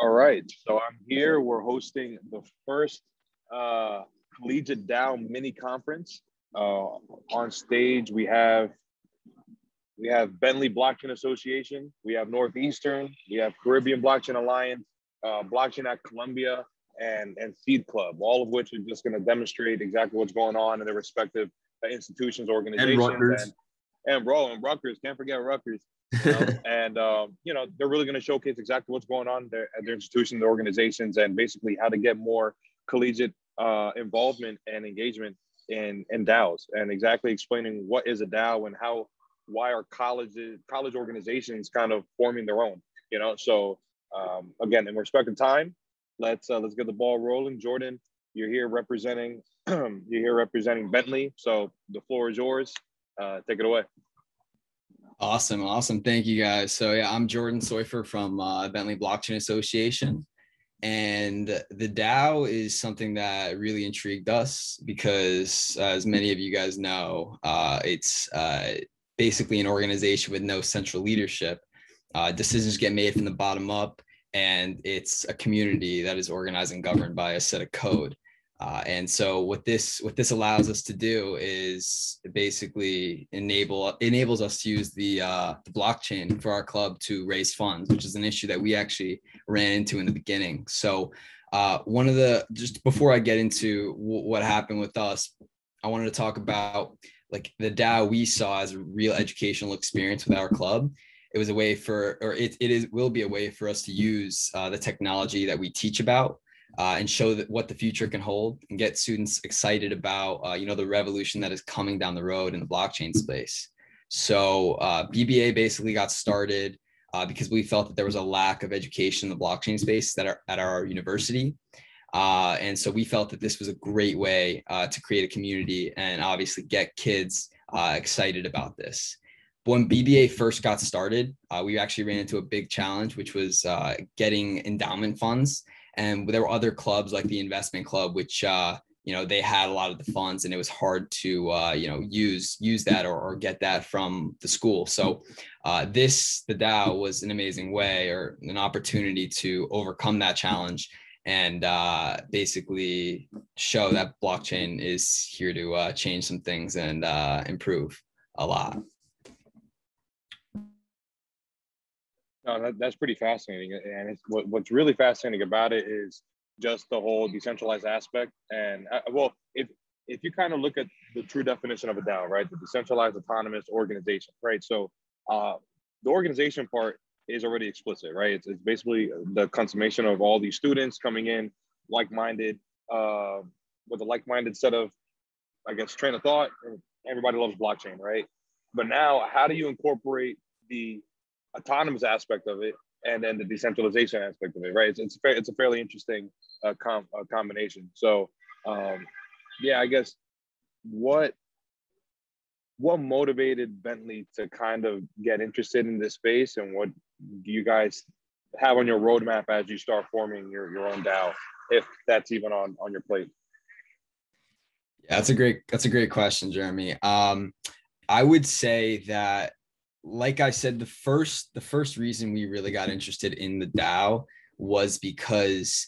All right, so I'm here. We're hosting the first Collegiate DAO mini conference. On stage, we have Bentley Blockchain Association, we have Northeastern, we have Caribbean Blockchain Alliance, Blockchain at Columbia, and Seed Club, all of which are just going to demonstrate exactly what's going on in their respective institutions, organizations, and Rutgers. Can't forget Rutgers. And they're really going to showcase exactly what's going on there at their institutions, their organizations, and basically how to get more collegiate involvement and engagement in DAOs, and exactly explaining what is a DAO and why are college organizations kind of forming their own. So again, in respect of time, let's get the ball rolling. Jordan, you're here representing Bentley, so the floor is yours. Take it away. Awesome. Thank you, guys. So yeah, I'm Jordan Seufer from Bentley Blockchain Association. And the DAO is something that really intrigued us because, as many of you guys know, it's basically an organization with no central leadership. Decisions get made from the bottom up, and it's a community that is organized and governed by a set of code. And so what this allows us to do is basically enables us to use the blockchain for our club to raise funds, which is an issue that we actually ran into in the beginning. So just before I get into what happened with us, I wanted to talk about like the DAO we saw as a real educational experience with our club. It was a way will be a way for us to use the technology that we teach about and show what the future can hold and get students excited about, the revolution that is coming down the road in the blockchain space. So BBA basically got started because we felt that there was a lack of education in the blockchain space at our university. And so we felt that this was a great way to create a community and obviously get kids excited about this. But when BBA first got started, we actually ran into a big challenge, which was getting endowment funds. And there were other clubs like the investment club, which, they had a lot of the funds, and it was hard to, use that or get that from the school. So the DAO was an amazing way or an opportunity to overcome that challenge and basically show that blockchain is here to change some things and improve a lot. No, that's pretty fascinating, and what's really fascinating about it is just the whole decentralized aspect. And if you kind of look at the true definition of a DAO, right, the decentralized autonomous organization, right? So the organization part is already explicit, right? It's basically the consummation of all these students coming in, like-minded, with a like-minded set of, I guess, train of thought. Everybody loves blockchain, right? But now, how do you incorporate the autonomous aspect of it and then the decentralization aspect of it, right? It's a fairly interesting combination. So I guess what motivated Bentley to kind of get interested in this space, and what do you guys have on your roadmap as you start forming your own DAO, if that's even on your plate? Yeah, that's a great question, Jeremy. I would say that, like I said, the first reason we really got interested in the DAO was because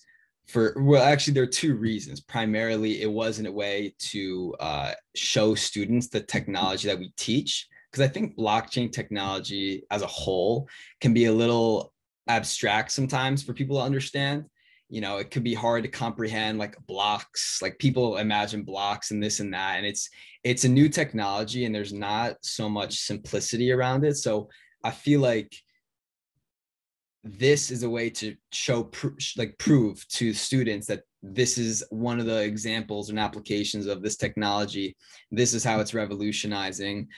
actually there are two reasons. Primarily, it wasn't a way to show students the technology that we teach, because I think blockchain technology as a whole can be a little abstract sometimes for people to understand. It could be hard to comprehend, like blocks, like people imagine blocks and this and that. And it's a new technology and there's not so much simplicity around it. So I feel like this is a way to prove to students that this is one of the examples and applications of this technology. This is how it's revolutionizing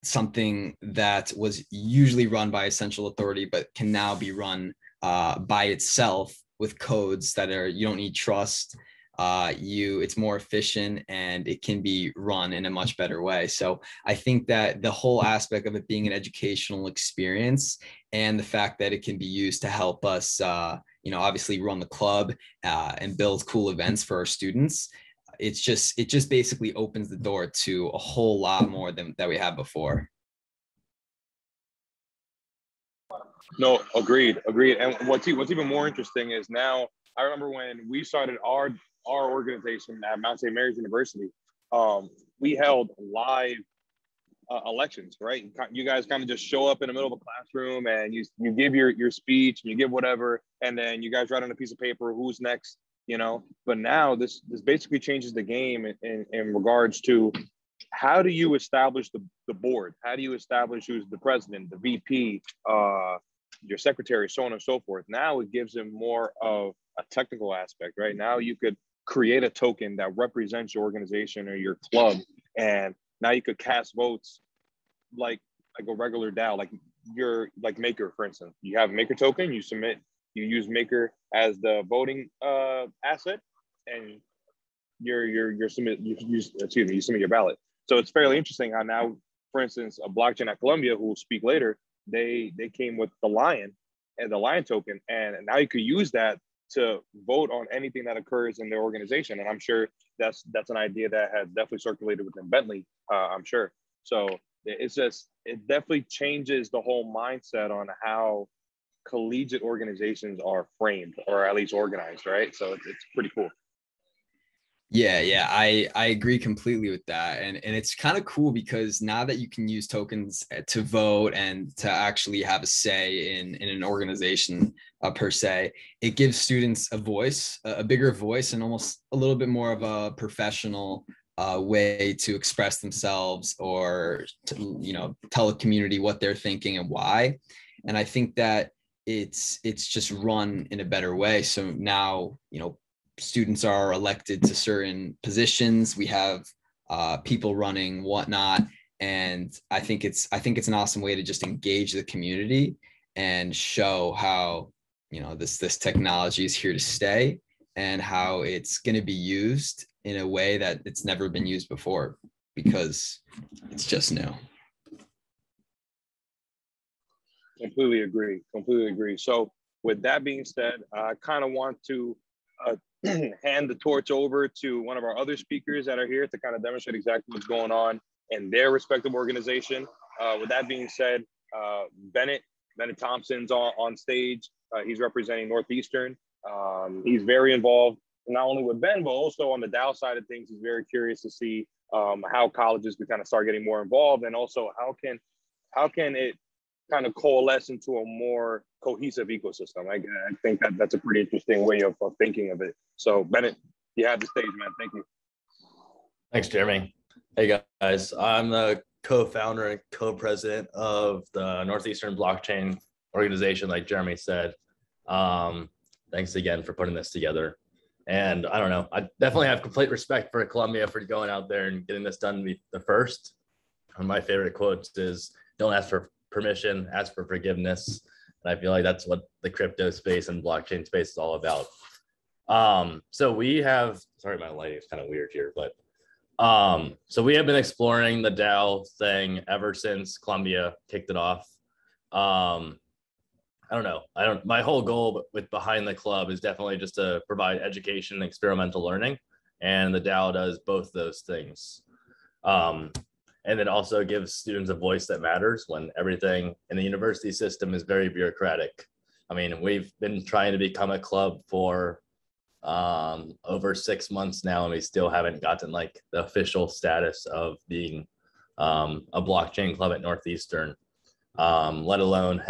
something that was usually run by a central authority, but can now be run by itself with codes that you don't need trust. It's more efficient and it can be run in a much better way. So I think that the whole aspect of it being an educational experience and the fact that it can be used to help us, obviously run the club and build cool events for our students. It just basically opens the door to a whole lot more than that we had before. No, agreed. And what's even more interesting is now I remember when we started our organization at Mount St. Mary's University, we held live elections, right? You guys kind of just show up in the middle of a classroom and you give your speech and you give whatever, and then you guys write on a piece of paper who's next, you know. But now this basically changes the game in regards to how do you establish the board? How do you establish who's the president, the VP, your secretary, so on and so forth? Now it gives them more of a technical aspect, right? Now you could create a token that represents your organization or your club, and now you could cast votes like a regular DAO, like like Maker, for instance. You have a Maker token, you use Maker as the voting asset, and you submit your ballot. So it's fairly interesting how now, for instance, a blockchain at Columbia, who will speak later, they came with the lion and the lion token, and now you could use that to vote on anything that occurs in their organization. And I'm sure that's an idea that has definitely circulated within Bentley, I'm sure. So it definitely changes the whole mindset on how collegiate organizations are framed, or at least organized, right? So it's pretty cool. Yeah, I agree completely with that. And it's kind of cool because now that you can use tokens to vote and to actually have a say in an organization per se, it gives students a voice, a bigger voice, and almost a little bit more of a professional way to express themselves, or to, tell the community what they're thinking and why. And I think that it's just run in a better way. So now, students are elected to certain positions. We have people running whatnot, and I think it's an awesome way to just engage the community and show how this technology is here to stay, and how it's going to be used in a way that it's never been used before, because it's just new. Completely agree. So with that being said, I kind of want to hand the torch over to one of our other speakers that are here to kind of demonstrate exactly what's going on in their respective organization. With that being said, Bennett Thompson's on stage. He's representing Northeastern. He's very involved not only with Ben, but also on the DAO side of things. He's very curious to see how colleges can kind of start getting more involved, and also how can it kind of coalesce into a more cohesive ecosystem. I think that's a pretty interesting way of thinking of it. So Bennett, you have the stage, man. Thank you. Thanks, Jeremy. Hey guys, I'm the co-founder and co-president of the Northeastern Blockchain organization, like Jeremy said. Thanks again for putting this together. And I don't know, I definitely have complete respect for Columbia for going out there and getting this done to be the first. One of my favorite quotes is, "Don't ask for permission, ask for forgiveness." And I feel like that's what the crypto space and blockchain space is all about. So we have, sorry, my lighting is kind of weird here, but so we have been exploring the DAO thing ever since Columbia kicked it off. My whole goal with behind the club is definitely just to provide education and experimental learning, and the DAO does both those things. And it also gives students a voice that matters when everything in the university system is very bureaucratic. I mean, we've been trying to become a club for over 6 months now, and we still haven't gotten like the official status of being a blockchain club at Northeastern, let alone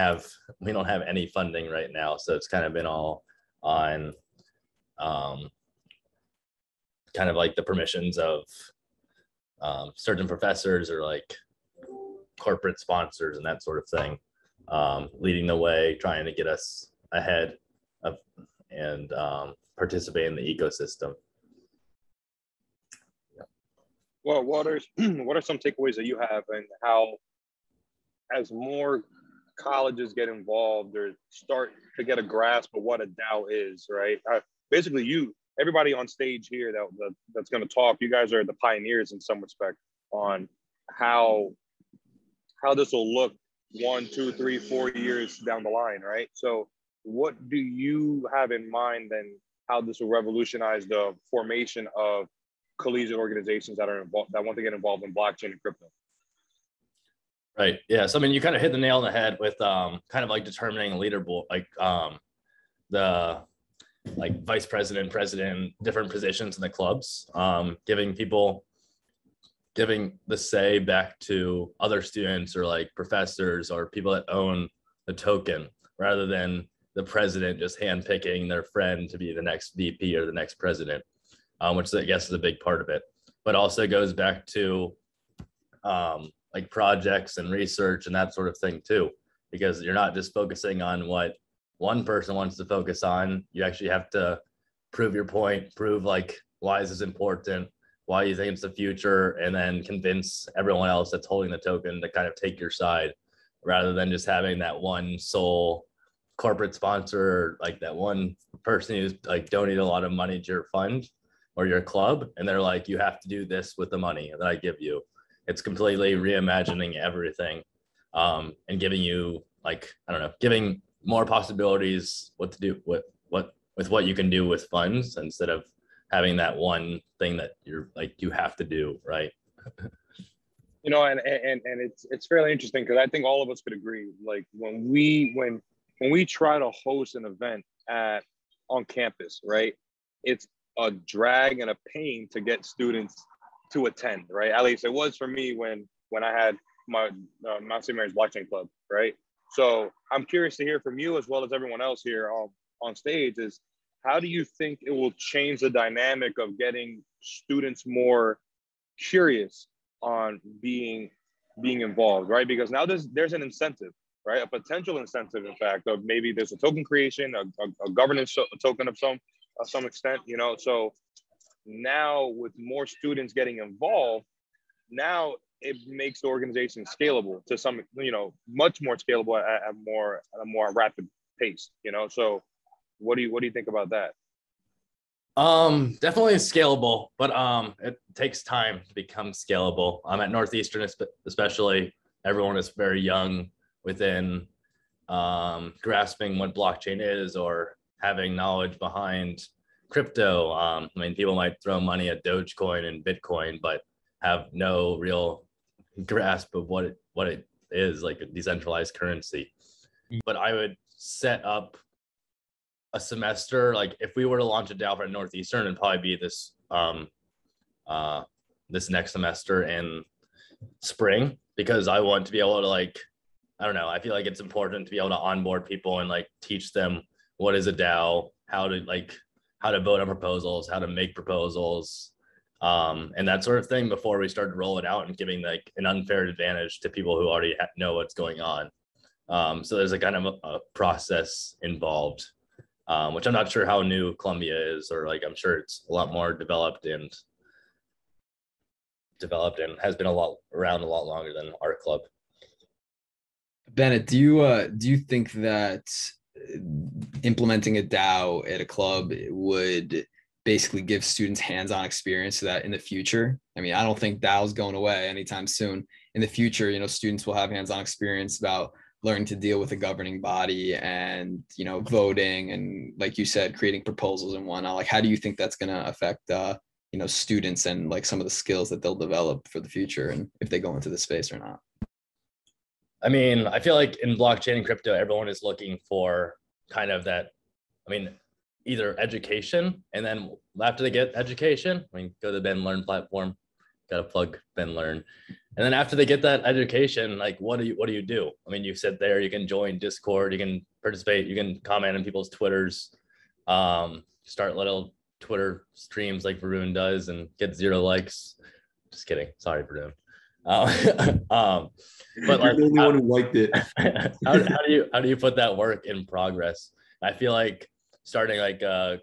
we don't have any funding right now. So it's kind of been all on kind of like the permissions of certain professors or like corporate sponsors and that sort of thing, leading the way, trying to get us ahead of and participate in the ecosystem. Well, what are some takeaways that you have, and how, as more colleges get involved or start to get a grasp of what a DAO is, right? Basically, everybody on stage here that's going to talk, you guys are the pioneers in some respect on how this will look 1, 2, 3, 4 years down the line, right? So what do you have in mind then, how this will revolutionize the formation of collegiate organizations that want to get involved in blockchain and crypto? Right. Yeah. So I mean, you kind of hit the nail on the head with kind of like determining a leaderboard, like the like vice president, president, different positions in the clubs, giving the say back to other students or like professors or people that own the token, rather than the president just handpicking their friend to be the next VP or the next president, which I guess is a big part of it. But also goes back to like projects and research and that sort of thing too, because you're not just focusing on what one person wants to focus on. You actually have to prove your point, prove like why is this important, why you think it's the future, and then convince everyone else that's holding the token to kind of take your side, rather than just having that one sole corporate sponsor, like that one person who's like donated a lot of money to your fund or your club, and they're like, you have to do this with the money that I give you. It's completely reimagining everything, and giving you like, I don't know, giving more possibilities what to do with what you can do with funds, instead of having that one thing that you're like, you have to do, right? You know, and it's fairly interesting because I think all of us could agree. Like when we try to host an event on campus, right? It's a drag and a pain to get students to attend, right? At least it was for me when I had my Mount St. Mary's Blockchain Club, right? So I'm curious to hear from you as well as everyone else here on stage is, how do you think it will change the dynamic of getting students more curious on being involved, right? Because now there's an incentive, right? A potential incentive, in fact, of maybe there's a token creation, a governance token of some extent, you know. So now with more students getting involved, now it makes the organization scalable to some, you know, much more scalable at a more rapid pace, you know. So what do you think about that? Definitely scalable, but it takes time to become scalable. At Northeastern especially, everyone is very young within grasping what blockchain is or having knowledge behind crypto. I mean, people might throw money at Dogecoin and Bitcoin, but have no real grasp of what it is, like a decentralized currency. But I would set up a semester, like if we were to launch a DAO for Northeastern, it'd probably be this this next semester in spring, because I want to be able to, like, I don't know, I feel like it's important to be able to onboard people and like teach them what is a DAO, how to vote on proposals, how to make proposals, and that sort of thing before we start to roll it out and giving like an unfair advantage to people who already know what's going on. So there's a kind of a process involved, which I'm not sure how new Columbia is, or like, I'm sure it's a lot more developed and has been around a lot longer than our club. Bennett, do you think that implementing a DAO at a club would basically give students hands-on experience so that in the future, I mean, I don't think DAO is going away anytime soon. In the future, you know, students will have hands-on experience about learning to deal with a governing body and, you know, voting and, like you said, creating proposals and whatnot. Like, how do you think that's going to affect, you know, students and like some of the skills that they'll develop for the future, and if they go into the space or not? I mean, I feel like in blockchain and crypto, everyone is looking for kind of that, I mean, either education, and then after they get education, I mean, go to the Ben Learn platform, got to plug Ben Learn. And then after they get that education, like, what do you do? I mean, you sit there, you can join Discord, you can participate, you can comment on people's Twitters, start little Twitter streams like Varun does and get 0 likes. Just kidding. Sorry, Varun. But like, you're the only one who liked it. how do you put that work in progress? I feel like starting like a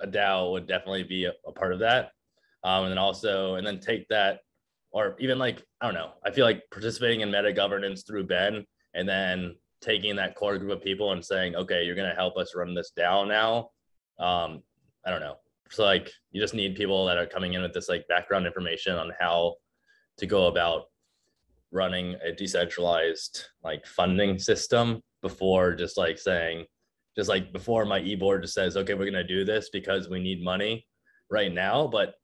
DAO would definitely be a part of that, and then take that, or even like, I don't know, I feel like participating in meta governance through Ben, and then taking that core group of people and saying, okay, you're going to help us run this DAO now. I don't know. So like, you just need people that are coming in with this like background information on how to go about running a decentralized like funding system before just like saying, just like before my e-board just says, okay, we're going to do this because we need money right now. But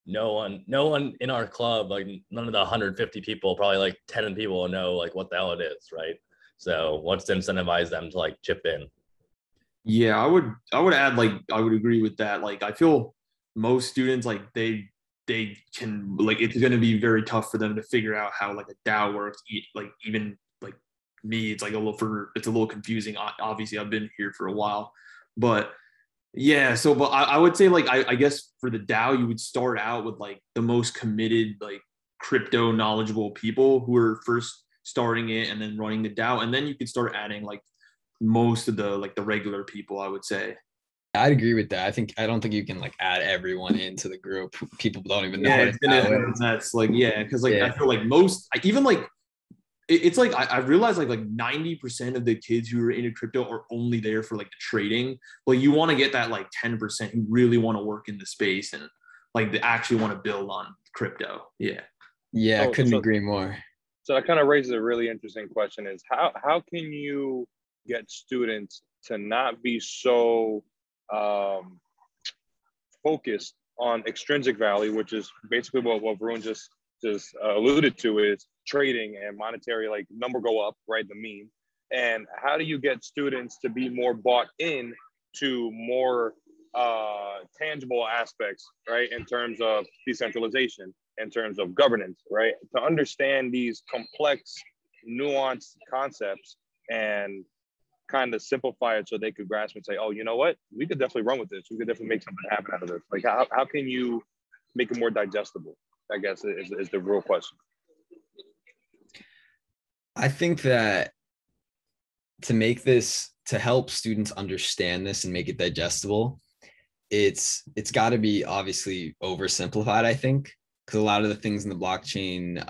no one in our club, like none of the 150 people, probably like 10 people know like what the hell it is, right? So what's to incentivize them to like chip in? Yeah, I would add, like, I would agree with that. Like, I feel most students, like, they can, like, it's going to be very tough for them to figure out how like a DAO works. Like, even like me, it's like it's a little confusing. Obviously I've been here for a while, but yeah. So, but I would say, like, I guess for the DAO, you would start out with like the most committed, like, crypto knowledgeable people who are first starting it and then running the DAO. And then you could start adding like most of the regular people, I would say. I'd agree with that. I don't think you can like add everyone into the group. People don't even know Yeah, what it's gonna DAO is. that's like, yeah, because like I Yeah. feel like even like it's like I realized like 90% of the kids who are into crypto are only there for like the trading. But you want to get that like 10% who really want to work in the space and like they actually want to build on crypto. Yeah. Yeah, I So, couldn't so, agree more. so that kind of raises a really interesting question: is how can you get students to not be so um, focused on extrinsic value, which is basically what Varun just alluded to, is trading and monetary, like, number go up, right? The mean. And how do you get students to be more bought in to more tangible aspects, right? In terms of decentralization, in terms of governance, right? To understand these complex, nuanced concepts and kind of simplify it so they could grasp and say, oh, you know what? We could definitely run with this. We could definitely make something happen out of this. Like, how can you make it more digestible, I guess, is the real question. I think that to help students understand this and make it digestible, it's got to be obviously oversimplified, I think, because a lot of the things in the blockchain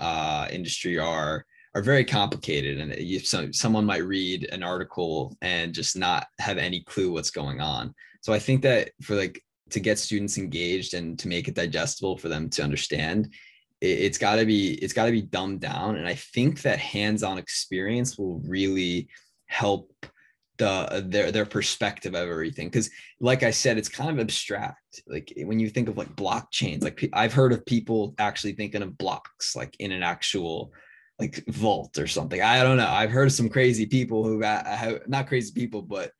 industry are very complicated, and someone might read an article and just not have any clue what's going on. So I think that to get students engaged and to make it digestible for them to understand, it's got to be dumbed down. And I think that hands-on experience will really help their perspective of everything, because like I said, it's kind of abstract. Like when you think of like blockchains, like I've heard of people actually thinking of blocks like in an actual like vault or something. I don't know. I've heard of some crazy people who not crazy people, but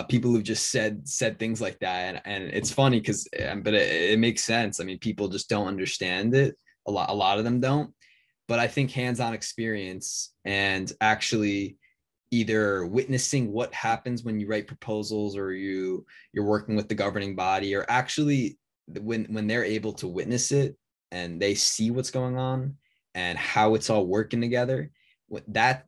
people who've just said things like that, and it's funny because but it makes sense. I mean, people just don't understand it. A lot of them don't. But I think hands-on experience and actually either witnessing what happens when you write proposals or you're working with the governing body, or actually when they're able to witness it and they see what's going on and how it's all working together, that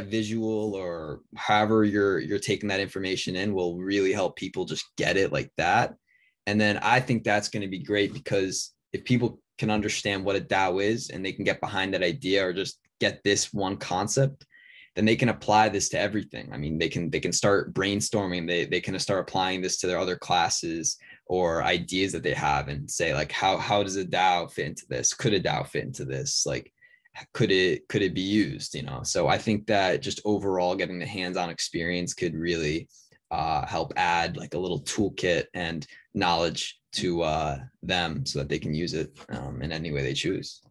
visual or however you're taking that information in will really help people just get it like that. And then I think that's going to be great, because if people can understand what a DAO is and they can get behind that idea or just get this one concept, then they can apply this to everything. I mean, they can start brainstorming. They can start applying this to their other classes or ideas that they have and say, like, how does a DAO fit into this? Could a DAO fit into this? Like, could it be used? So I think that just overall getting the hands-on experience could really help add like a little toolkit and knowledge to them so that they can use it in any way they choose.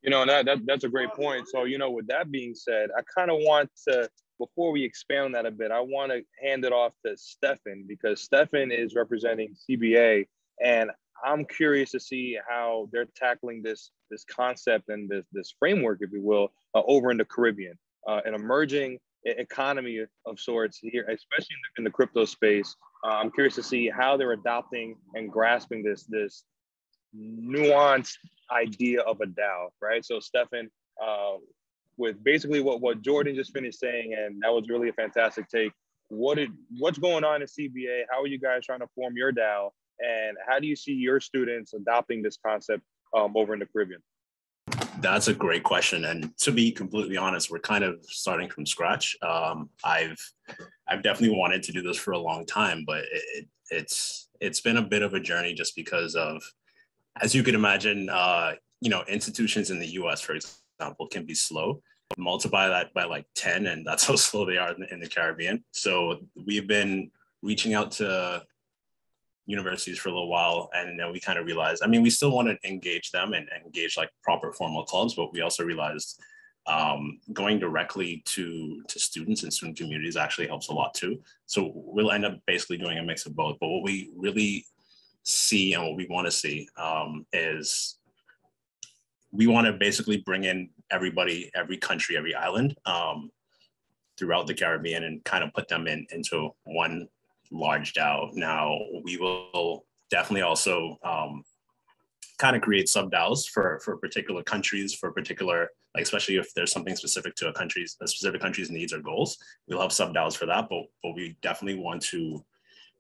And that's a great point. So, with that being said, I kind of want to, before we expand on that a bit, I want to hand it off to Stefan, because Stefan is representing CBA, and I'm curious to see how they're tackling this concept and this framework, if you will, over in the Caribbean, an emerging economy of sorts here, especially in the crypto space. I'm curious to see how they're adopting and grasping this nuanced idea of a DAO, right? So Stefan, with basically what Jordan just finished saying, and that was really a fantastic take. What's going on in CBA? How are you guys trying to form your DAO, and how do you see your students adopting this concept over in the Caribbean? That's a great question, and to be completely honest, we're kind of starting from scratch. I've definitely wanted to do this for a long time, but it's been a bit of a journey, just because of, as you can imagine, institutions in the US, for example, can be slow. Multiply that by like 10, and that's how slow they are in the Caribbean. So we've been reaching out to universities for a little while, and then we kind of realized, I mean, we still want to engage them and engage like proper formal clubs, but we also realized going directly to students and student communities actually helps a lot too. So we'll end up basically doing a mix of both. But what we really see and what we want to see is we want to basically bring in everybody, every country, every island throughout the Caribbean and kind of put them into one large DAO. Now, we will definitely also kind of create sub DAOs for particular countries, for particular, like especially if there's something specific to a specific country's needs or goals, we'll have sub DAOs for that. But we definitely want to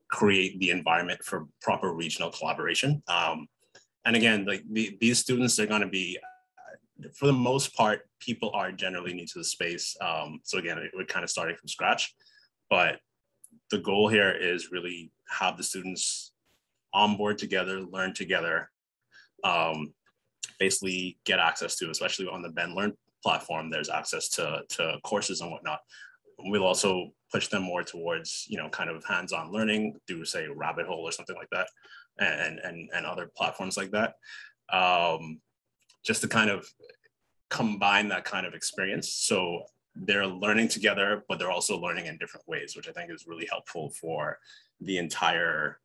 create the environment for proper regional collaboration. And again, like these students, they're going to be, for the most part, people are generally new to the space. So again, we're kind of starting from scratch, but the goal here is really have the students on board together, learn together, basically get access to, especially on the Ben Learn platform, there's access to courses and whatnot. We'll also push them more towards, kind of hands-on learning through, say, Rabbit Hole or something like that, and other platforms like that, just to kind of combine that kind of experience. So they're learning together, but they're also learning in different ways, which I think is really helpful for the entire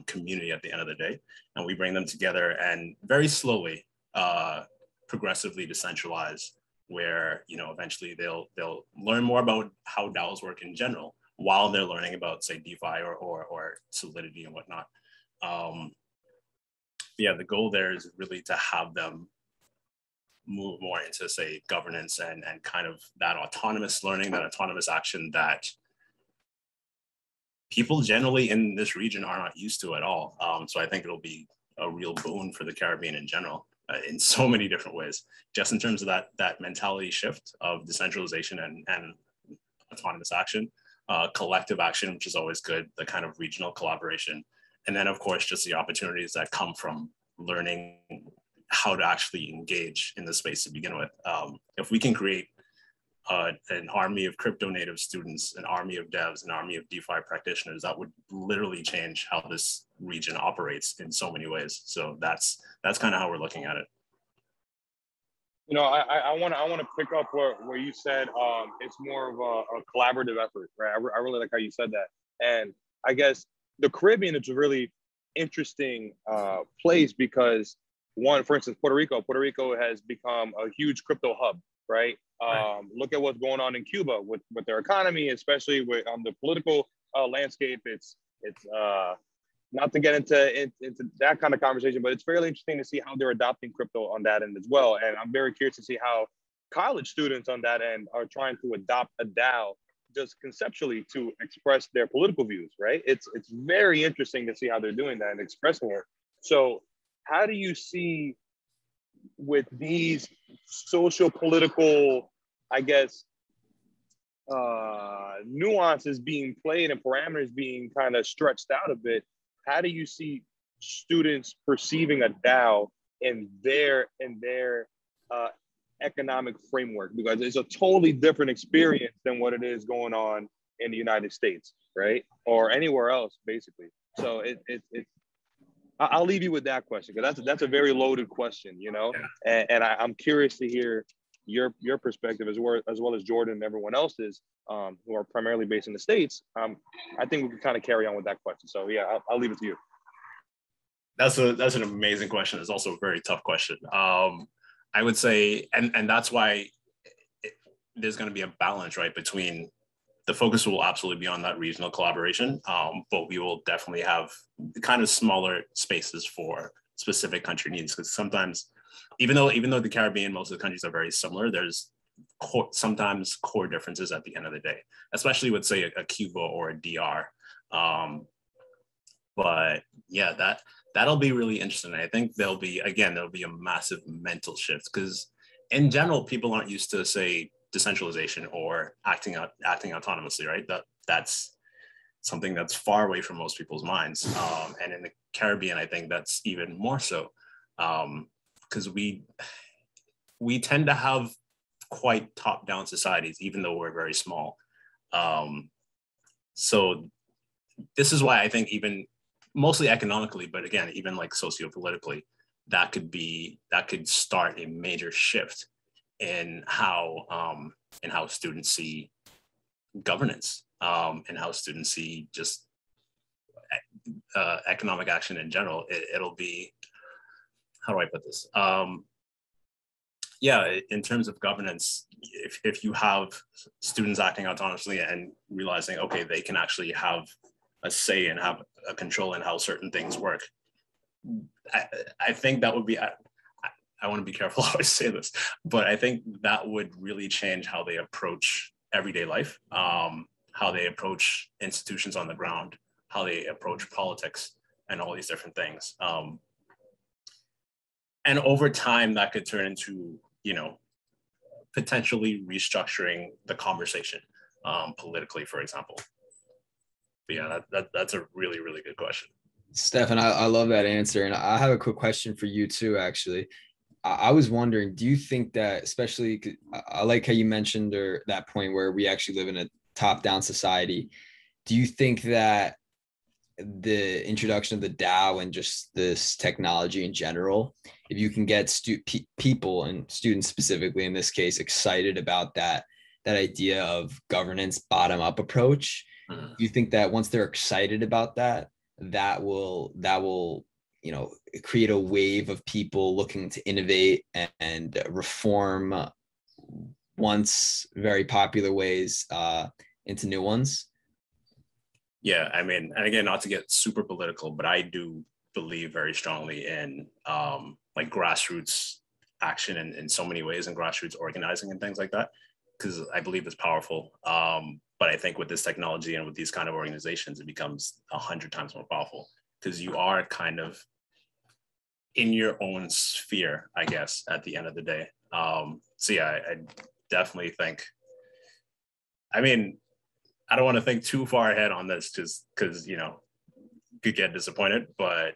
community at the end of the day. And we bring them together and very slowly, progressively decentralize, where eventually they'll learn more about how DAOs work in general while they're learning about, say, DeFi or Solidity and whatnot. Yeah, the goal there is really to have them move more into, say, governance and kind of that autonomous learning, that autonomous action that people generally in this region are not used to at all. So I think it'll be a real boon for the Caribbean in general, in so many different ways, just in terms of that mentality shift of decentralization and autonomous action, collective action, which is always good, the kind of regional collaboration. And then, of course, just the opportunities that come from learning how to actually engage in the space to begin with. If we can create an army of crypto native students, an army of devs, an army of DeFi practitioners, that would literally change how this region operates in so many ways. So that's kind of how we're looking at it. I want to pick up where you said it's more of a collaborative effort, right? I really like how you said that. And I guess the Caribbean is a really interesting place because, one, for instance, Puerto Rico has become a huge crypto hub, right? Look at what's going on in Cuba with their economy, especially with the political landscape. It's not to get into that kind of conversation, but it's fairly interesting to see how they're adopting crypto on that end as well. And I'm very curious to see how college students on that end are trying to adopt a DAO just conceptually to express their political views, right? It's very interesting to see how they're doing that and expressing it. So how do you see with these social political, I guess, nuances being played and parameters being kind of stretched out a bit, how do you see students perceiving a DAO in their economic framework? Because it's a totally different experience than what it is going on in the United States, right? Or anywhere else, basically. So I'll leave you with that question, because that's a very loaded question, and I'm curious to hear your perspective as well as Jordan and everyone else's who are primarily based in the States. I think we can kind of carry on with that question. So yeah, I'll leave it to you. That's an amazing question. It's also a very tough question. I would say, and that's why there's going to be a balance, right, between the focus will absolutely be on that regional collaboration, but we will definitely have kind of smaller spaces for specific country needs, because sometimes, even though the Caribbean, most of the countries are very similar, there's sometimes core differences at the end of the day, especially with, say, a Cuba or a DR. But yeah, that'll be really interesting. I think there'll be a massive mental shift, because in general, people aren't used to, say, decentralization or acting autonomously, right? That's something that's far away from most people's minds. And in the Caribbean, I think that's even more so, because we tend to have quite top-down societies, even though we're very small. So this is why I think even mostly economically, but again, even like sociopolitically, that could start a major shift in how students see governance, and how students see just economic action in general. It'll be, how do I put this? Yeah, in terms of governance, if you have students acting autonomously and realizing, okay, they can actually have a say and have a control in how certain things work, I think that would be, I want to be careful how I say this, but I think that would really change how they approach everyday life, how they approach institutions on the ground, how they approach politics and all these different things. And over time, that could turn into, potentially restructuring the conversation politically, for example. But yeah, that's a really, really good question. Stefan, I love that answer. And I have a quick question for you too, actually. I was wondering, do you think that, especially, I like how you mentioned or that point where we actually live in a top-down society. Do you think that the introduction of the DAO and just this technology in general, if you can get people and students specifically in this case excited about that idea of governance bottom-up approach, do you think that once they're excited about that will create a wave of people looking to innovate and reform once very popular ways into new ones? Yeah, I mean, and again, not to get super political, but I do believe very strongly in like grassroots action in so many ways, and grassroots organizing and things like that, because I believe it's powerful. But I think with this technology and with these kind of organizations, it becomes 100 times more powerful, because you are kind of in your own sphere, I guess, at the end of the day. So yeah, I definitely think, I mean, I don't want to think too far ahead on this just because, could get disappointed, but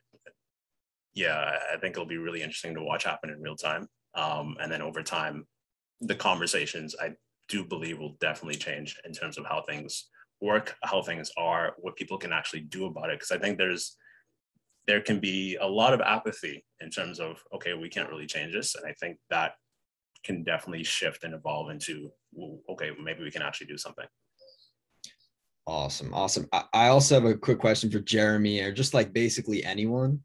yeah, I think it'll be really interesting to watch happen in real time. And then over time, the conversations, I do believe, will definitely change in terms of how things work, how things are, what people can actually do about it. Because I think there can be a lot of apathy in terms of, okay, we can't really change this. And I think that can definitely shift and evolve into, okay, maybe we can actually do something. Awesome. I also have a quick question for Jeremy, or just like basically anyone.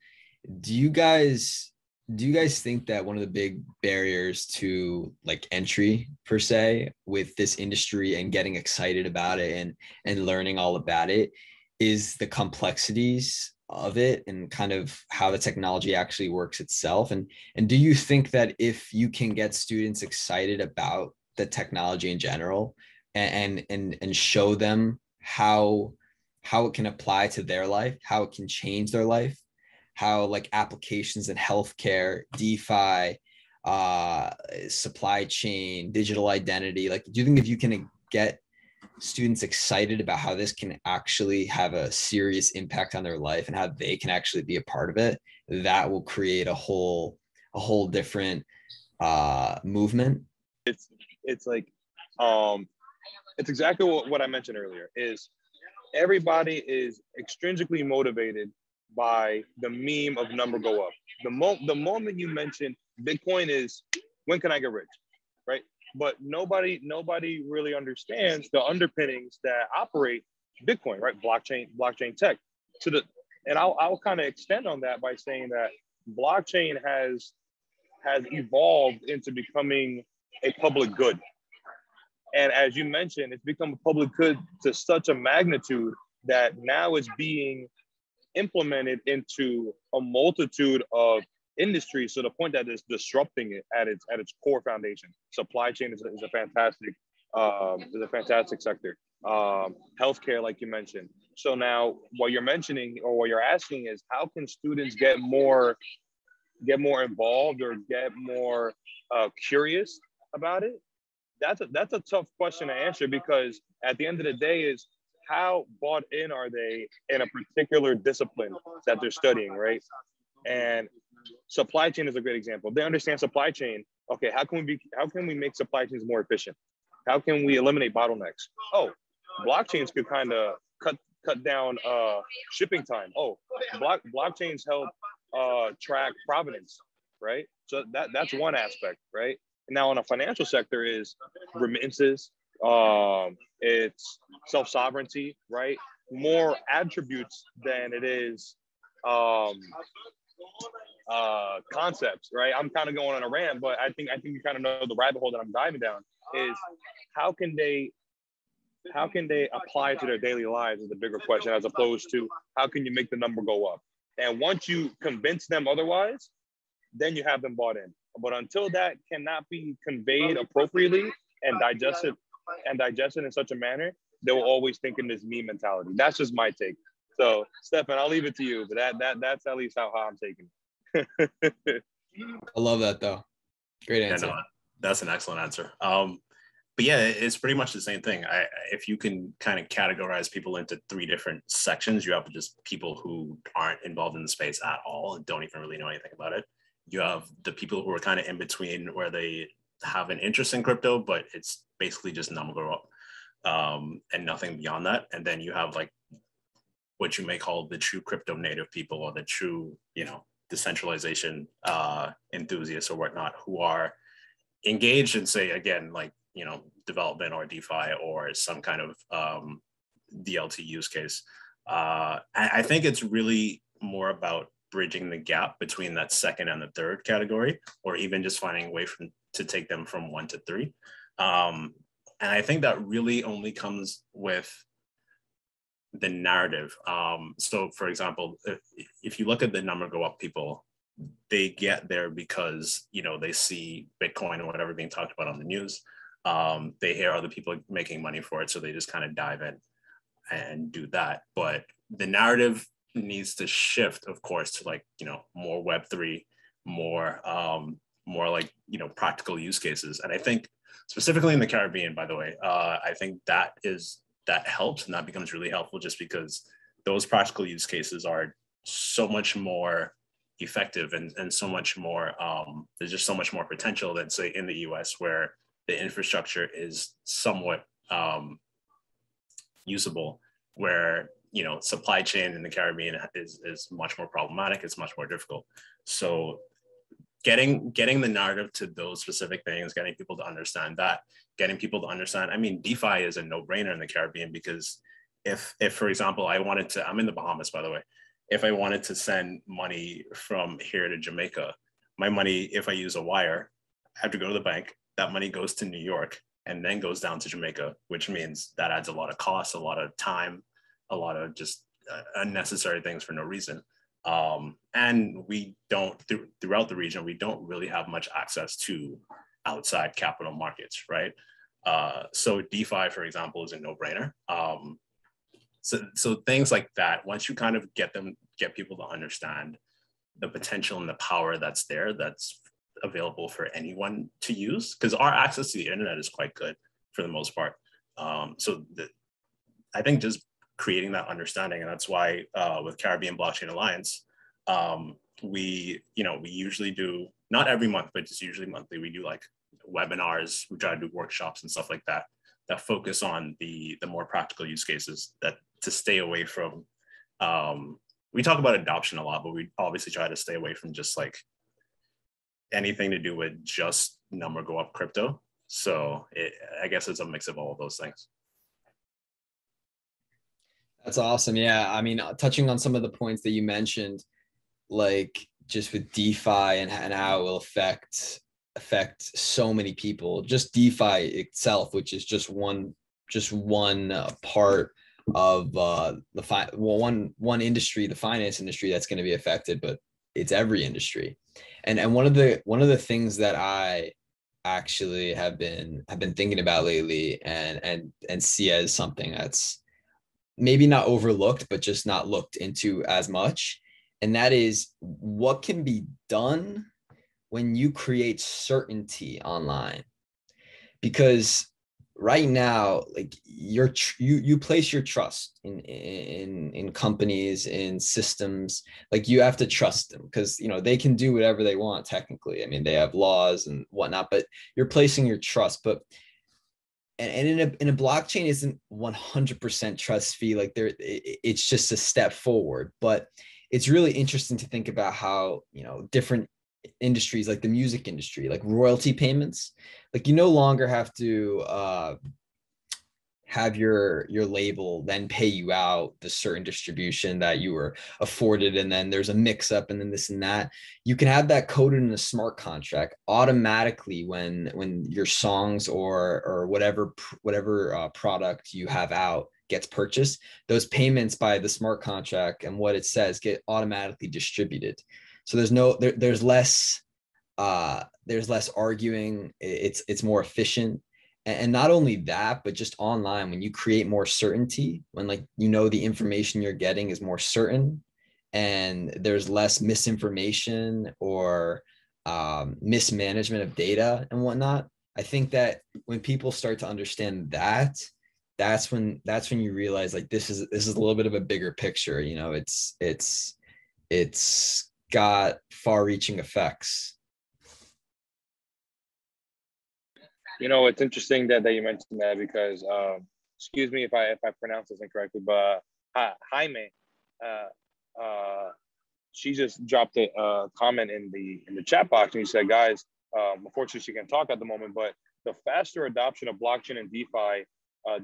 Do you guys think that one of the big barriers to like entry per se with this industry and getting excited about it and learning all about it is the complexities of it and kind of how the technology actually works itself? And do you think that if you can get students excited about the technology in general and show them how it can apply to their life, how it can change their life, how like applications in healthcare, DeFi, supply chain, digital identity, like, do you think if you can get students excited about how this can actually have a serious impact on their life and how they can actually be a part of it, that will create a whole different movement? It's like it's exactly what I mentioned earlier, is everybody is extrinsically motivated by the meme of number go up. The moment you mention Bitcoin is, when can I get rich, right? But nobody really understands the underpinnings that operate Bitcoin, right? Blockchain tech. And I'll kind of extend on that by saying that blockchain has evolved into becoming a public good. And as you mentioned, it's become a public good to such a magnitude that now it's being implemented into a multitude of industries, to the point that it's disrupting it at its core foundation. Supply chain is a fantastic sector. Healthcare, like you mentioned. So now what you're mentioning, or what you're asking, is how can students get more involved or get more curious about it? That's a tough question to answer, because at the end of the day is, how bought in are they in a particular discipline that they're studying, right? And supply chain is a great example. They understand supply chain. Okay, how can we make supply chains more efficient? How can we eliminate bottlenecks? Oh, blockchains could kind of cut cut down shipping time. Oh, blockchains help track provenance, right? So that's one aspect, right? Now on a financial sector is remittances, it's self-sovereignty, right? More attributes than it is concepts, right? I'm kind of going on a rant, but I think you kind of know the rabbit hole that I'm diving down is how can they apply it to their daily lives is the bigger question, as opposed to how can you make the number go up. And once you convince them otherwise, then you have them bought in. But until that cannot be conveyed appropriately and digested in such a manner, they will always think in this me mentality. That's just my take. So Stefan, I'll leave it to you, but that's at least how I'm taking it. I love that though. Great answer. Yeah, no, that's an excellent answer. But yeah, it's pretty much the same thing. If you can kind of categorize people into three different sections, you have just people who aren't involved in the space at all and don't even really know anything about it. You have the people who are kind of in between where they have an interest in crypto, but it's basically just number up and nothing beyond that. And then you have like what you may call the true crypto native people, or the true, decentralization enthusiasts or whatnot, who are engaged in, say, again, like, development or DeFi or some kind of DLT use case. I think it's really more about bridging the gap between that second and the third category, or even just finding a way to take them from 1 to 3. And I think that really only comes with the narrative. So for example, if you look at the number go up people, they get there because, they see Bitcoin or whatever being talked about on the news. They hear other people making money for it, so they just kind of dive in and do that. But the narrative needs to shift, of course, to like, more Web3, more like, practical use cases. And I think specifically in the Caribbean, by the way, I think that helps, and that becomes really helpful just because those practical use cases are so much more effective and so much more, there's just so much more potential than, say, in the US, where the infrastructure is somewhat usable, where, supply chain in the Caribbean is much more problematic. It's much more difficult. So getting the narrative to those specific things, getting people to understand that, getting people to understand, DeFi is a no-brainer in the Caribbean, because if for example, I'm in the Bahamas, by the way, if I wanted to send money from here to Jamaica, my money, if I use a wire, I have to go to the bank. That money goes to New York and then goes down to Jamaica, which means that adds a lot of costs, a lot of time, a lot of just unnecessary things for no reason. And we don't, throughout the region, we don't really have much access to outside capital markets, right? So DeFi, for example, is a no-brainer. So things like that, once you kind of get people to understand the potential and the power that's there, that's available for anyone to use, because our access to the internet is quite good for the most part. I think just creating that understanding, and that's why with Caribbean Blockchain Alliance, we usually do, not every month, but just usually monthly, we do like webinars, we try to do workshops and stuff like that focus on the more practical use cases, that to stay away from, we talk about adoption a lot, but we obviously try to stay away from just like anything to do with just number go up crypto. So I guess it's a mix of all of those things. That's awesome. Yeah. Touching on some of the points that you mentioned, like just with DeFi and how it will affect so many people, just DeFi itself, which is just one part of one industry, the finance industry, that's going to be affected, but it's every industry. And one of the things that I actually have been thinking about lately and see as something that's maybe not overlooked, but just not looked into as much, and that is what can be done when you create certainty online. Because right now, like you place your trust in companies, in systems, like you have to trust them, because they can do whatever they want technically. They have laws and whatnot, but you're placing your trust. But and in a blockchain isn't 100% trust fee. Like it's just a step forward, but it's really interesting to think about how, different industries, like the music industry, like royalty payments, like you no longer have to have your label then pay you out the certain distribution that you were afforded, and then there's a mix up and then this and that. You can have that coded in a smart contract automatically when your songs or whatever product you have out gets purchased. Those payments by the smart contract and what it says get automatically distributed. So there's less arguing. It's more efficient. And not only that, but just online, when you create more certainty, when the information you're getting is more certain, and there's less misinformation or mismanagement of data and whatnot. I think that when people start to understand that, that's when you realize like this is a little bit of a bigger picture. It's got far-reaching effects. It's interesting that you mentioned that because, excuse me if I pronounce this incorrectly, but Jaime, she just dropped a comment in the chat box, and she said, guys, unfortunately she can't talk at the moment, but the faster adoption of blockchain and DeFi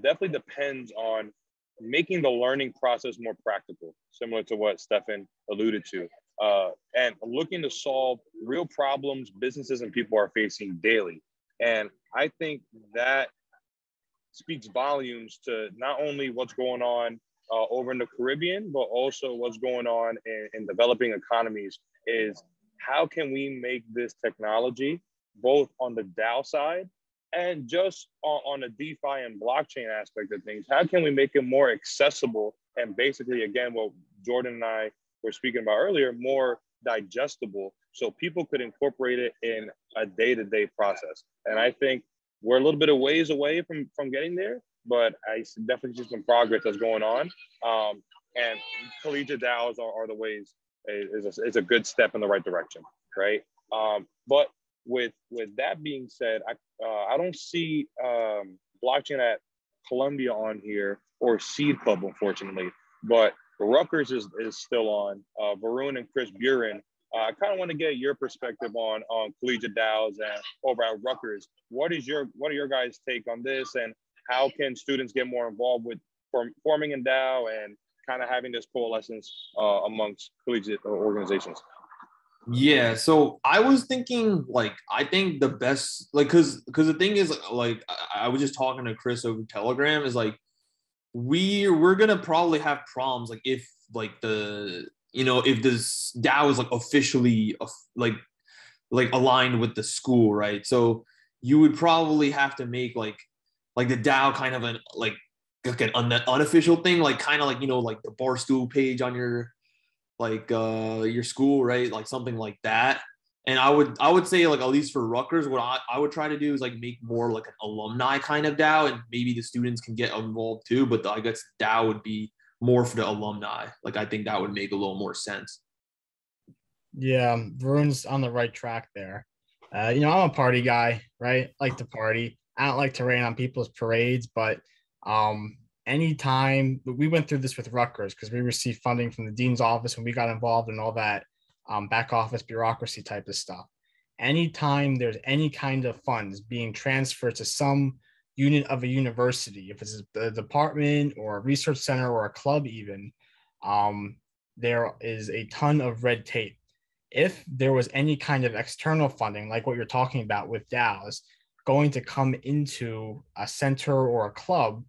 definitely depends on making the learning process more practical, similar to what Stefan alluded to, and looking to solve real problems businesses and people are facing daily. And I think that speaks volumes to not only what's going on over in the Caribbean, but also what's going on in developing economies. Is how can we make this technology, both on the DAO side and just on the DeFi and blockchain aspect of things, how can we make it more accessible and basically, again, what Jordan and I were speaking about earlier, more digestible, so people could incorporate it in a day-to-day process. And I think we're a little bit of ways away from getting there, but I definitely see some progress that's going on. And collegiate DAOs are the ways. Is a good step in the right direction, right? But with that being said, I don't see blockchain at Columbia on here or Seed Club, unfortunately, but Rutgers is still on. Varun and Chris Buren. I kind of want to get your perspective on collegiate DAOs and over at Rutgers. What are your guys' take on this, and how can students get more involved with forming a DAO and kind of having this coalescence amongst collegiate organizations? Yeah, so I was thinking, I think the best, because the thing is, I was just talking to Chris over Telegram, is we're gonna probably have problems if if this DAO is officially aligned with the school, right? So you would probably have to make the DAO kind of an unofficial thing, the Barstool page on your school, right? Something like that. And I would say at least for Rutgers, what I would try to do is make more an alumni kind of DAO, and maybe the students can get involved too. But I guess DAO would be more for the alumni. I think that would make a little more sense. Yeah, Varun's on the right track there. I'm a party guy, right? Like to party. I don't like to rain on people's parades, but anytime we went through this with Rutgers, because we received funding from the dean's office and we got involved in all that back office bureaucracy type of stuff. Anytime there's any kind of funds being transferred to some unit of a university, if it's a department or a research center or a club even, there is a ton of red tape. If there was any kind of external funding, like what you're talking about with DAOs, going to come into a center or a club,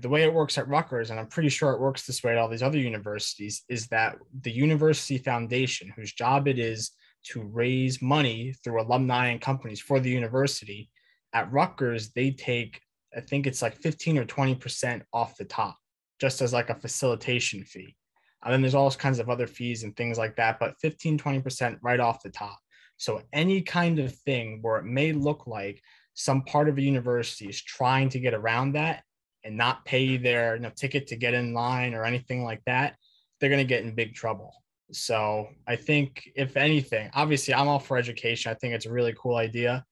the way it works at Rutgers, and I'm pretty sure it works this way at all these other universities, is that the university foundation, whose job it is to raise money through alumni and companies for the university, at Rutgers, they take, I think it's 15 or 20% off the top, just as a facilitation fee. And then there's all kinds of other fees and things like that, but 15, 20% right off the top. So any kind of thing where it may look like some part of a university is trying to get around that and not pay their ticket to get in line or anything like that, they're going to get in big trouble. So I think, if anything, obviously I'm all for education. I think it's a really cool idea,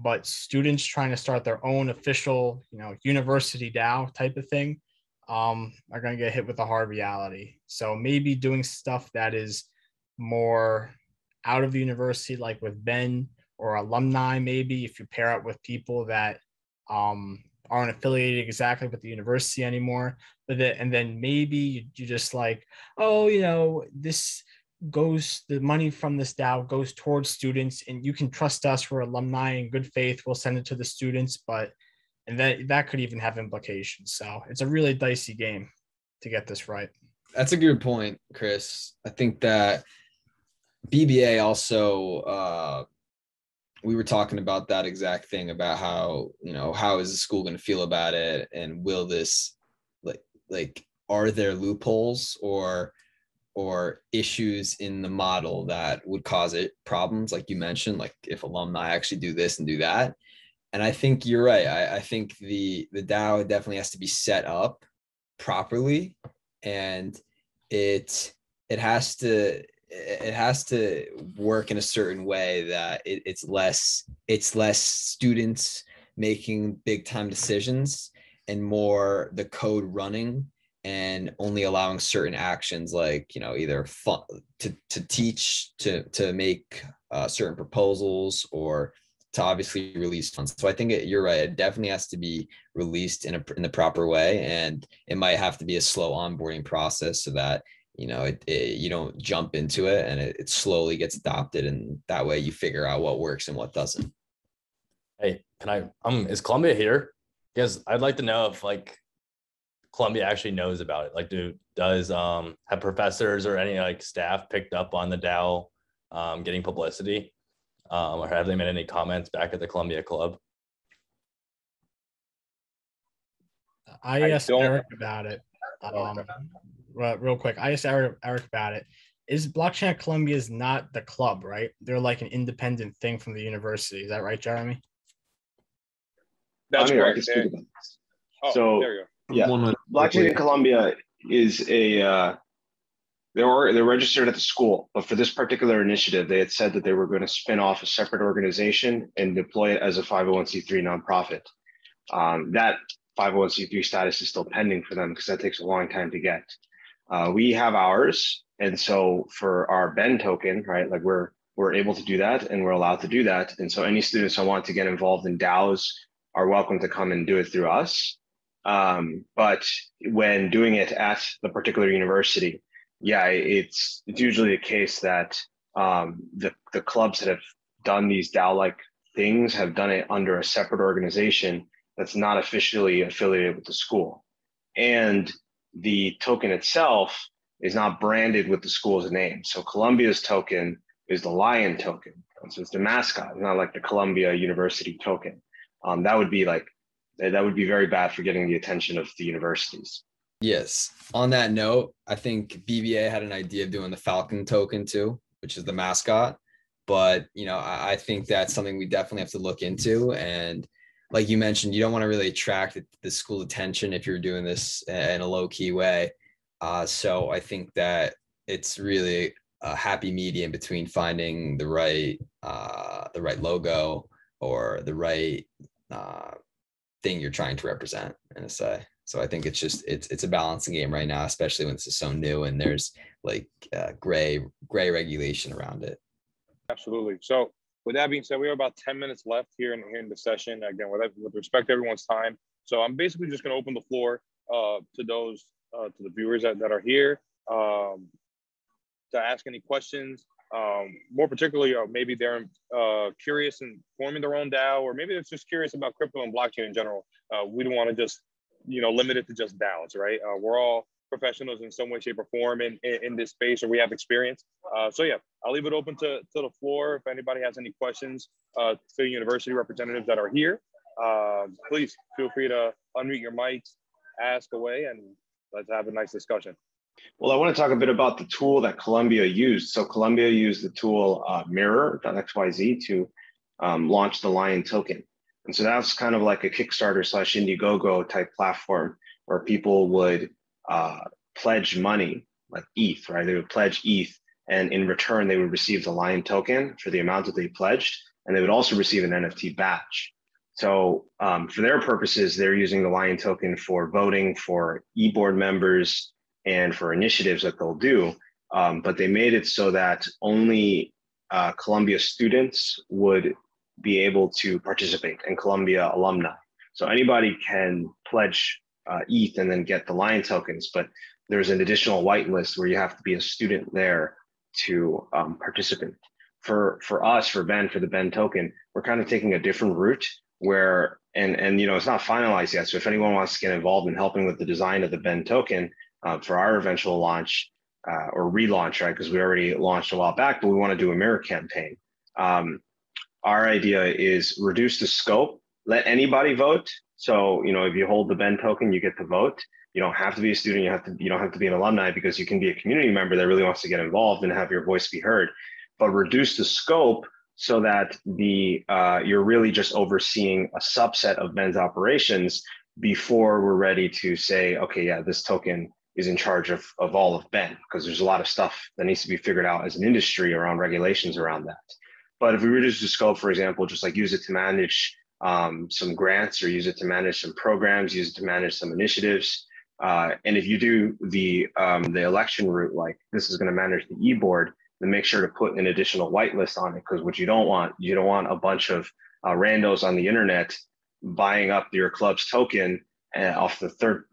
but students trying to start their own official, university DAO type of thing, are going to get hit with a hard reality. So maybe doing stuff that is more out of the university, like with Ben or alumni, maybe if you pair up with people that aren't affiliated exactly with the university anymore, and then maybe you just like, this the money from this DAO goes towards students, and you can trust us, for alumni in good faith, we'll send it to the students, and that could even have implications. So it's a really dicey game to get this right. That's a good point, Chris. I think that BBA also, we were talking about that exact thing about how, how is the school going to feel about it? And will this, like, are there loopholes or issues in the model that would cause it problems? Like you mentioned, like if alumni actually do this and do that. And I think you're right. I think the DAO definitely has to be set up properly, and it has to work in a certain way that it's less students making big time decisions and more the code running and only allowing certain actions, like, either fun, to teach, to make certain proposals, or to obviously release funds. So I think you're right. It definitely has to be released in the proper way, and it might have to be a slow onboarding process so that you don't jump into it, and it slowly gets adopted, and that way you figure out what works and what doesn't. Hey, can I is Columbia here? Because I'd like to know if Columbia actually knows about it. Like, does have professors or any staff picked up on the DAO getting publicity? Or have they made any comments back at the Columbia Club? I asked Eric about it. Real quick, I asked Eric about it. Is Blockchain at Columbia is not the club, right? They're like an independent thing from the university. Is that right, Jeremy? That's correct. So there you go. Yeah, Blockchain in Columbia is they're registered at the school, but for this particular initiative, they had said that they were going to spin off a separate organization and deploy it as a 501c3 nonprofit. That 501c3 status is still pending for them because that takes a long time to get. We have ours, and so for our Ben token, right, like we're able to do that, and we're allowed to do that, and so any students who want to get involved in DAOs are welcome to come and do it through us. But when doing it at the particular university, it's usually the case that the clubs that have done these DAO-like things have done it under a separate organization that's not officially affiliated with the school. And the token itself is not branded with the school's name. So Columbia's token is the lion token. So it's the mascot, it's not like the Columbia University token. That would be very bad for getting the attention of the universities. Yes. On that note, I think BBA had an idea of doing the Falcon token too, which is the mascot. But, I think that's something we definitely have to look into. And like you mentioned, you don't want to really attract the school attention if you're doing this in a low key way. So I think that it's really a happy medium between finding the right logo or the right thing you're trying to represent in a say. So I think it's a balancing game right now, especially when this is so new and there's gray regulation around it. Absolutely. So with that being said, we have about 10 minutes left here in the session. Again, with respect to everyone's time. So I'm basically just going to open the floor to the viewers that are here to ask any questions. More particularly, maybe they're curious and forming their own DAO, or maybe they're just curious about crypto and blockchain in general. We don't want to just, limit it to just DAOs, right? We're all professionals in some way, shape, or form in this space, or we have experience. So yeah, I'll leave it open to the floor. If anybody has any questions to the university representatives that are here, please feel free to unmute your mics, ask away, and let's have a nice discussion. Well, I want to talk a bit about the tool that Columbia used. So Columbia used the tool Mirror.xyz to launch the Lion token. And so that's kind of like a Kickstarter / Indiegogo type platform where people would pledge money, like ETH, right? They would pledge ETH, and in return, they would receive the Lion token for the amount that they pledged. and they would also receive an NFT badge. So for their purposes, they're using the Lion token for voting for e-board members and for initiatives that they'll do. But they made it so that only Columbia students would be able to participate, and Columbia alumni. So anybody can pledge ETH and then get the Lion tokens, but there's an additional whitelist where you have to be a student there to participate. For us, for the Ben token, we're kind of taking a different route where, and you know, it's not finalized yet. So if anyone wants to get involved in helping with the design of the Ben token for our eventual launch or relaunch, right? Because we already launched a while back, but we want to do a mirror campaign. Our idea is reduce the scope, let anybody vote. So, you know, if you hold the Ben token, you get to vote. You don't have to be a student. You don't have to be an alumni, because you can be a community member that really wants to get involved and have your voice be heard. But reduce the scope so that you're really just overseeing a subset of Ben's operations before we're ready to say, okay, yeah, this token is in charge of all of Ben, because there's a lot of stuff that needs to be figured out as an industry around regulations around that. But if we reduce the scope, for example, just like use it to manage some grants, or use it to manage some programs, use it to manage some initiatives. And if you do the election route, like this is going to manage the e-board, then make sure to put an additional whitelist on it, because what you don't want a bunch of randos on the internet buying up your club's token off the third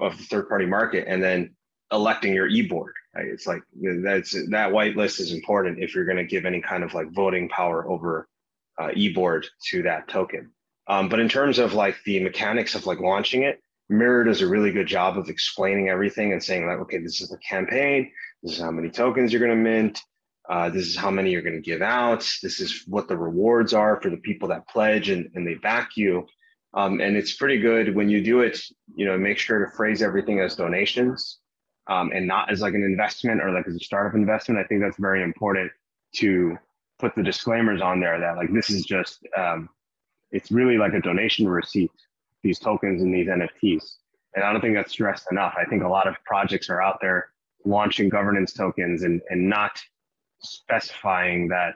party market and then electing your e-board. Right? It's like that whitelist is important if you're going to give any kind of like voting power over e-board to that token. But in terms of like the mechanics of like launching it, Mirror does a really good job of explaining everything and saying like, okay, this is the campaign, this is how many tokens you're going to mint, this is how many you're going to give out, this is what the rewards are for the people that pledge and they back you. And it's pretty good when you do it, you know, make sure to phrase everything as donations and not as like an investment or like as a startup investment. I think that's very important to put the disclaimers on there that like, this is just, it's really like a donation receipt, these tokens and these NFTs. And I don't think that's stressed enough. I think a lot of projects are out there launching governance tokens and not specifying that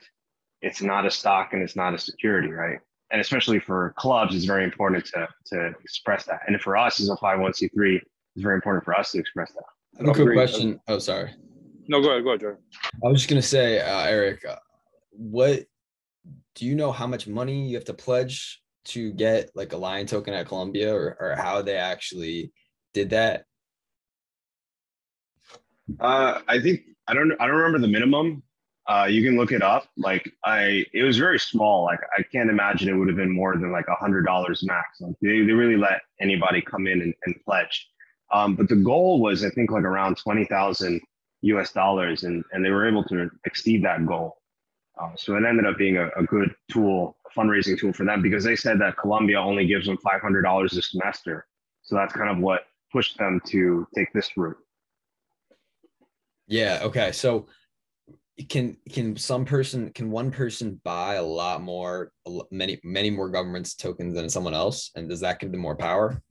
it's not a stock and it's not a security, right? And especially for clubs, it's very important to express that. And for us as a 501c3, it's very important for us to express that. I have a quick question. Oh, sorry. No, go ahead, Jordan. I was just going to say, Eric, what do you know how much money you have to pledge to get like a Lion token at Columbia, or how they actually did that? I think I don't remember the minimum. You can look it up. Like it was very small. Like I can't imagine it would have been more than like $100 max. Like they really let anybody come in and pledge. But the goal was, I think, like around $20,000 US, and they were able to exceed that goal. So it ended up being a good tool, a fundraising tool for them, because they said that Columbia only gives them $500 a semester. So that's kind of what pushed them to take this route. Yeah. Okay. So can one person buy a lot more, many more government's tokens than someone else? And does that give them more power?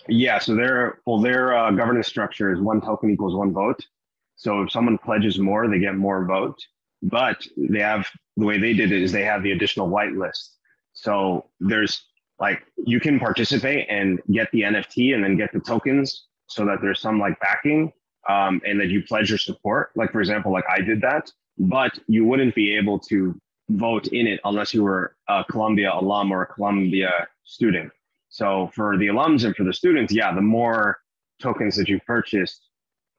Yeah. So their governance structure is one token equals one vote. So if someone pledges more, they get more vote. But they have, the way they did it is they have the additional whitelist. So there's like, you can participate and get the NFT and then get the tokens so that there's some like backing and that you pledge your support. Like, for example, like I did that, but you wouldn't be able to vote in it unless you were a Columbia alum or a Columbia student. So for the alums and for the students, yeah, the more tokens that you purchased,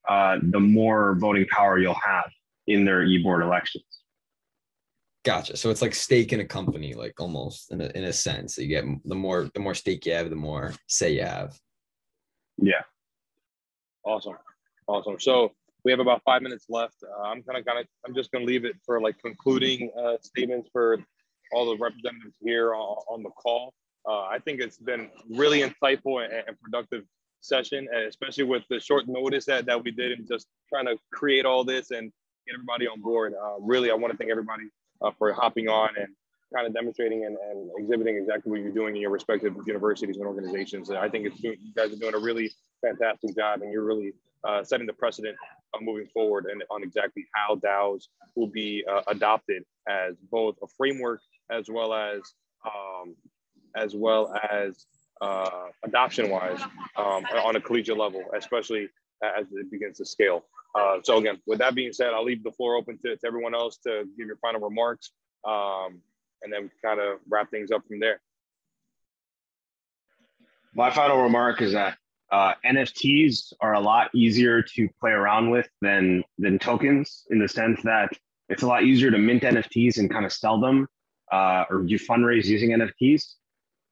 the more voting power you'll have in their e-board elections. Gotcha. So it's like stake in a company, like almost in a sense. You get the more stake you have, the more say you have. Yeah. Awesome. So we have about 5 minutes left. I'm just gonna leave it for like concluding statements for all the representatives here on the call. I think it's been really insightful and productive session, especially with the short notice that we did and just trying to create all this and get everybody on board. Really, I want to thank everybody for hopping on and kind of demonstrating and exhibiting exactly what you're doing in your respective universities and organizations. And I think you guys are doing a really fantastic job, and you're really setting the precedent moving forward and on exactly how DAOs will be adopted as both a framework as well as adoption wise on a collegiate level, especially as it begins to scale. So again, with that being said, I'll leave the floor open to everyone else to give your final remarks, and then kind of wrap things up from there. My final remark is that NFTs are a lot easier to play around with than tokens, in the sense that it's a lot easier to mint NFTs and kind of sell them or do fundraise using NFTs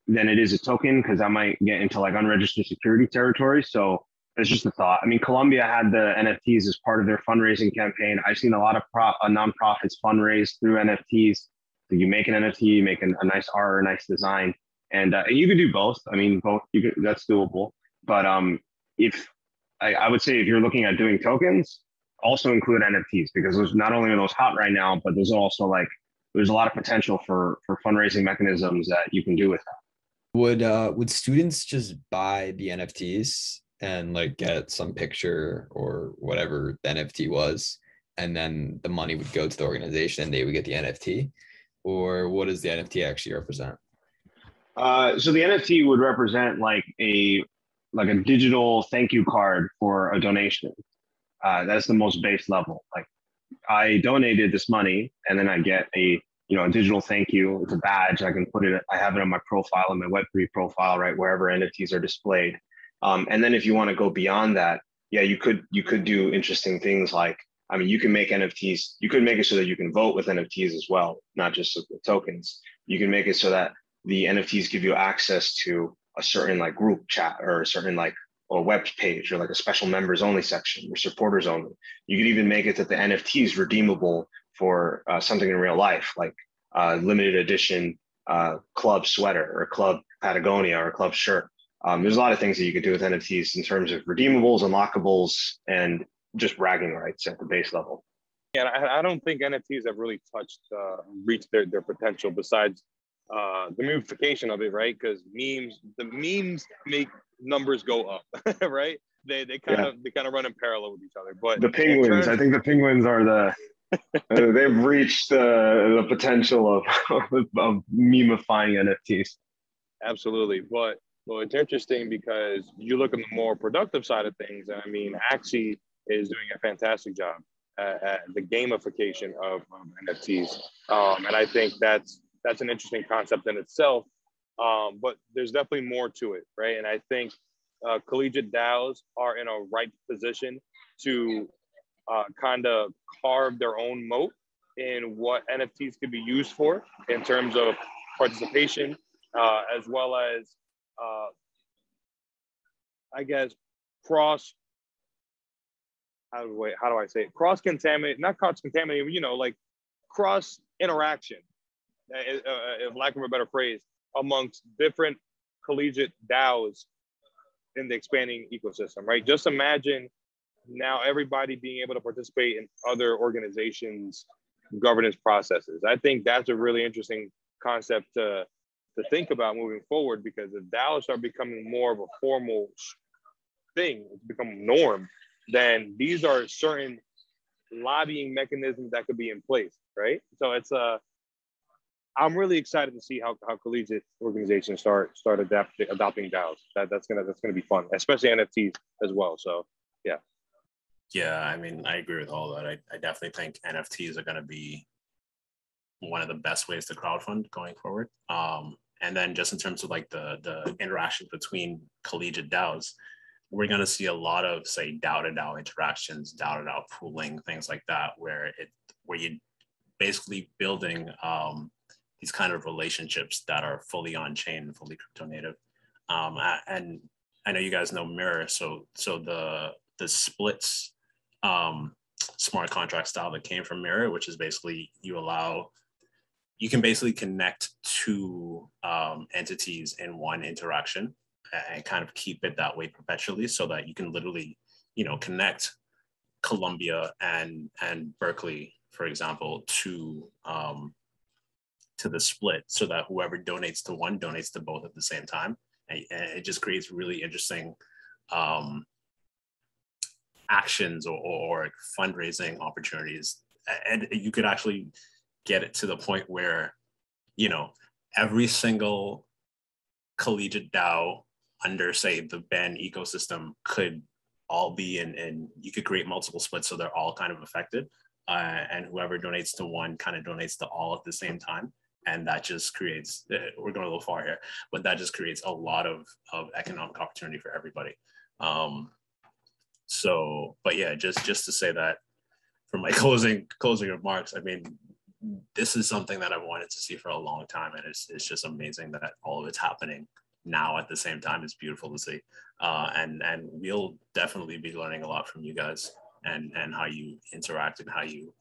than it is a token, because I might get into like unregistered security territory. So it's just a thought. I mean, Columbia had the NFTs as part of their fundraising campaign. I've seen a lot of nonprofits fundraise through NFTs. So you make an NFT, you make a nice art or a nice design, and you could do both. I mean, both that's doable. But if I would say if you're looking at doing tokens, also include NFTs, because those not only are those hot right now, but there's also like there's a lot of potential for fundraising mechanisms that you can do with that. Would students just buy the NFTs and like get some picture or whatever the NFT was, and then the money would go to the organization and they would get the NFT? Or what does the NFT actually represent? So the NFT would represent like a digital thank you card for a donation. That's the most base level. Like, I donated this money, and then I get a digital thank you. It's a badge. I can put it. I have it on my profile, on my Web3 profile, right, wherever NFTs are displayed. And then if you want to go beyond that, yeah, you could do interesting things like, I mean, you can make NFTs. You could make it so that you can vote with NFTs as well, not just with tokens. You can make it so that the NFTs give you access to a certain like group chat or a certain like or web page or like a special members only section or supporters only. You could even make it that the NFT is redeemable for something in real life, like limited edition club sweater or club Patagonia or club shirt. There's a lot of things that you could do with NFTs in terms of redeemables, unlockables, and just bragging rights at the base level. Yeah, I don't think NFTs have really reached their potential, besides the memification of it, right? Because the memes make numbers go up, right? They kind of run in parallel with each other. But the penguins, I think the penguins are they've reached the potential of memifying NFTs. Absolutely, but well, it's interesting because you look at the more productive side of things. And I mean, Axie is doing a fantastic job at the gamification of NFTs, and I think that's an interesting concept in itself. But there's definitely more to it, right? And I think collegiate DAOs are in a right position to kind of carve their own moat in what NFTs could be used for in terms of participation, as well as, I guess, how do I say it? Not cross-contaminate, like cross interaction, if lack of a better phrase, amongst different collegiate DAOs in the expanding ecosystem, right? Just imagine now everybody being able to participate in other organizations' governance processes. I think that's a really interesting concept to think about moving forward, because if DAOs are becoming more of a formal thing, it's become norm, then these are certain lobbying mechanisms that could be in place, right? So it's I'm really excited to see how collegiate organizations start adopting DAOs. That's gonna be fun, especially NFTs as well. So yeah. Yeah, I mean, I agree with all that. I definitely think NFTs are going to be one of the best ways to crowdfund going forward. And then just in terms of like the interactions between collegiate DAOs, we're going to see a lot of, say, DAO to DAO interactions, DAO to DAO pooling, things like that, where you're basically building these kind of relationships that are fully on chain, fully crypto native. And I know you guys know Mirror, so the splits smart contract style that came from Mirror, which is basically you can basically connect two entities in one interaction and kind of keep it that way perpetually, so that you can literally, connect Columbia and Berkeley, for example, to the split, so that whoever donates to one donates to both at the same time. And it just creates really interesting actions or fundraising opportunities. And you could actually get it to the point where, you know, every single collegiate DAO under, say, the Ben ecosystem could all be in you could create multiple splits so they're all kind of affected. And whoever donates to one kind of donates to all at the same time. And that just creates, we're going a little far here, but that just creates a lot of economic opportunity for everybody. So, but yeah, just to say that for my closing remarks, I mean, this is something that I wanted to see for a long time. And it's just amazing that all of it's happening now at the same time. It's beautiful to see. And we'll definitely be learning a lot from you guys and how you interact and how you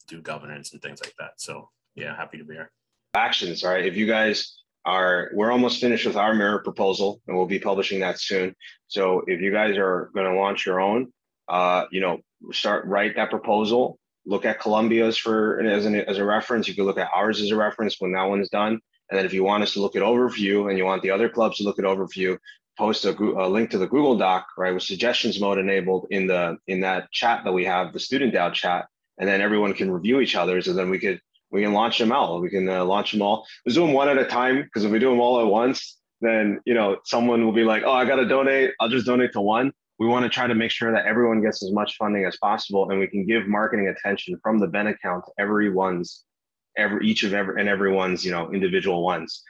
do governance and things like that. So yeah, happy to be here. Actions, right? If you guys we're almost finished with our mirror proposal and we'll be publishing that soon. So if you guys are going to launch your own, write that proposal, look at Columbia's as a reference. You can look at ours as a reference when that one's done. And then if you want us to look at overview and you want the other clubs to look at overview, post a link to the Google Doc, right, with suggestions mode enabled in that chat that we have, the student DAO chat, and then everyone can review each other's, and then we can launch them out. We can launch them all. Let's do them one at a time, because if we do them all at once, then someone will be like, oh, I got to donate. I'll just donate to one. We want to try to make sure that everyone gets as much funding as possible, and we can give marketing attention from the Ben account to everyone's individual ones.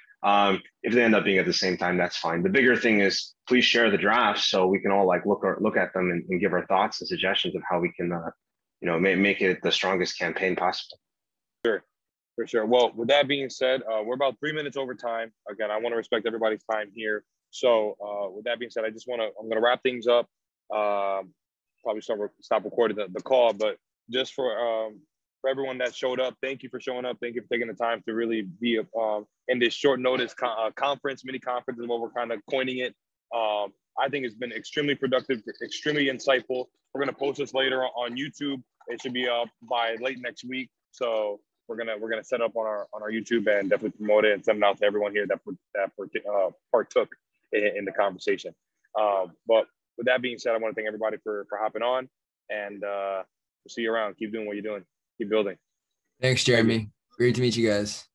If they end up being at the same time, that's fine. The bigger thing is, please share the drafts so we can all look at them and give our thoughts and suggestions of how we can make it the strongest campaign possible. Sure, for sure. Well, with that being said, we're about 3 minutes over time. Again, I want to respect everybody's time here. So with that being said, I'm going to wrap things up. Probably stop recording the call, but just for everyone that showed up, thank you for showing up. Thank you for taking the time to really be in this short notice conference, mini conference is what we're kind of coining it. I think it's been extremely productive, extremely insightful. We're going to post this later on YouTube. It should be up by late next week. So we're gonna set up on our YouTube and definitely promote it and send it out to everyone here that partook in the conversation. But with that being said, I want to thank everybody for hopping on, and we'll see you around. Keep doing what you're doing. Keep building. Thanks, Jeremy. Great to meet you guys.